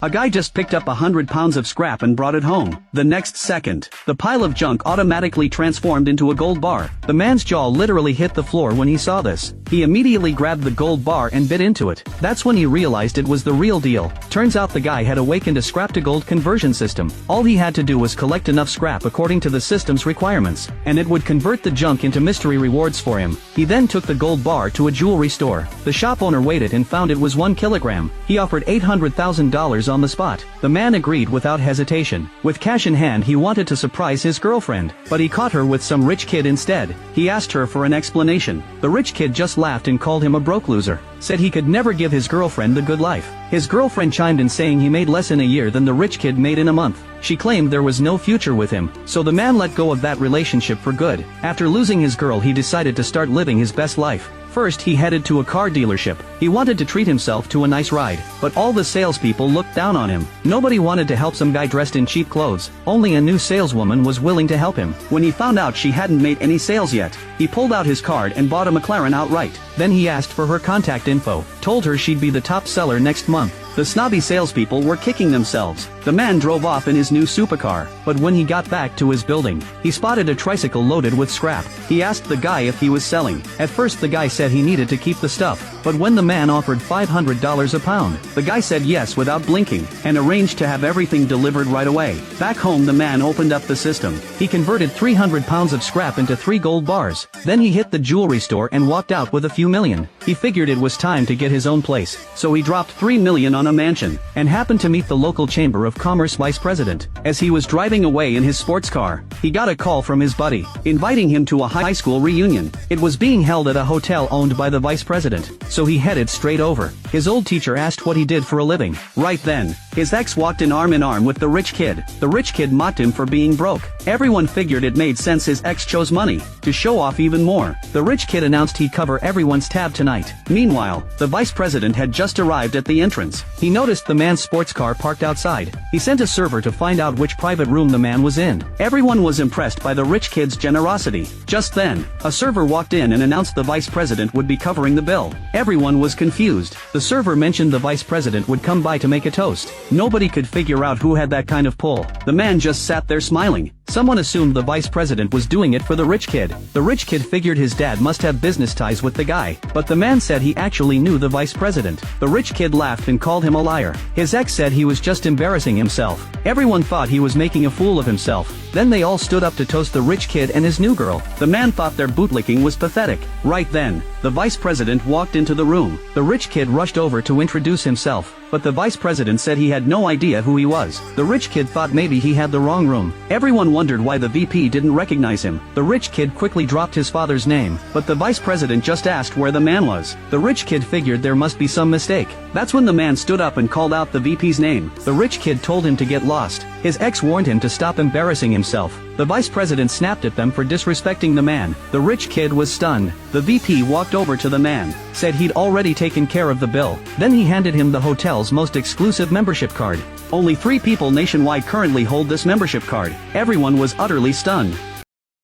A guy just picked up 100 pounds of scrap and brought it home. The next second, the pile of junk automatically transformed into a gold bar. The man's jaw literally hit the floor when he saw this. He immediately grabbed the gold bar and bit into it. That's when he realized it was the real deal. Turns out the guy had awakened a scrap-to-gold conversion system. All he had to do was collect enough scrap according to the system's requirements, and it would convert the junk into mystery rewards for him. He then took the gold bar to a jewelry store. The shop owner weighed it and found it was 1 kilogram. He offered $800,000 on the spot. The man agreed without hesitation. With cash in hand, he wanted to surprise his girlfriend, but he caught her with some rich kid instead. He asked her for an explanation. The rich kid just laughed and called him a broke loser. Said he could never give his girlfriend the good life. His girlfriend chimed in saying he made less in a year than the rich kid made in a month. She claimed there was no future with him, so the man let go of that relationship for good. After losing his girl, he decided to start living his best life. First, he headed to a car dealership. He wanted to treat himself to a nice ride, but all the salespeople looked down on him. Nobody wanted to help some guy dressed in cheap clothes. Only a new saleswoman was willing to help him. When he found out she hadn't made any sales yet, he pulled out his card and bought a McLaren outright. Then he asked for her contact info, told her she'd be the top seller next month. The snobby salespeople were kicking themselves. The man drove off in his new supercar, but when he got back to his building, he spotted a tricycle loaded with scrap. He asked the guy if he was selling. At first the guy said he needed to keep the stuff, but when the man offered $500 a pound, the guy said yes without blinking, and arranged to have everything delivered right away. Back home, the man opened up the system. He converted 300 pounds of scrap into 3 gold bars. Then he hit the jewelry store and walked out with a few million. He figured it was time to get his own place, so he dropped $3 million on a mansion, and happened to meet the local Chamber of Commerce vice president. As he was driving away in his sports car, he got a call from his buddy, inviting him to a high school reunion. It was being held at a hotel owned by the vice president, so he headed straight over. His old teacher asked what he did for a living. Right then, his ex walked in arm with the rich kid. The rich kid mocked him for being broke. Everyone figured it made sense his ex chose money to show off even more. The rich kid announced he'd cover everyone's tab tonight. Meanwhile, the vice president had just arrived at the entrance. He noticed the man's sports car parked outside. He sent a server to find out which private room the man was in. Everyone was impressed by the rich kid's generosity. Just then, a server walked in and announced the vice president would be covering the bill. Everyone was confused. The server mentioned the vice president would come by to make a toast. Nobody could figure out who had that kind of pull. The man just sat there smiling. Someone assumed the vice president was doing it for the rich kid. The rich kid figured his dad must have business ties with the guy, but the man said he actually knew the vice president. The rich kid laughed and called him a liar. His ex said he was just embarrassing himself. Everyone thought he was making a fool of himself. Then they all stood up to toast the rich kid and his new girl. The man thought their bootlicking was pathetic. Right then, the vice president walked into the room. The rich kid rushed over to introduce himself, but the vice president said he had no idea who he was. The rich kid thought maybe he had the wrong room. Everyone wondered why the VP didn't recognize him. The rich kid quickly dropped his father's name, but the vice president just asked where the man was. The rich kid figured there must be some mistake. That's when the man stood up and called out the VP's name. The rich kid told him to get lost. His ex warned him to stop embarrassing himself. The vice president snapped at them for disrespecting the man. The rich kid was stunned. The VP walked over to the man, said he'd already taken care of the bill. Then he handed him the hotel's most exclusive membership card. Only 3 people nationwide currently hold this membership card. Everyone was utterly stunned.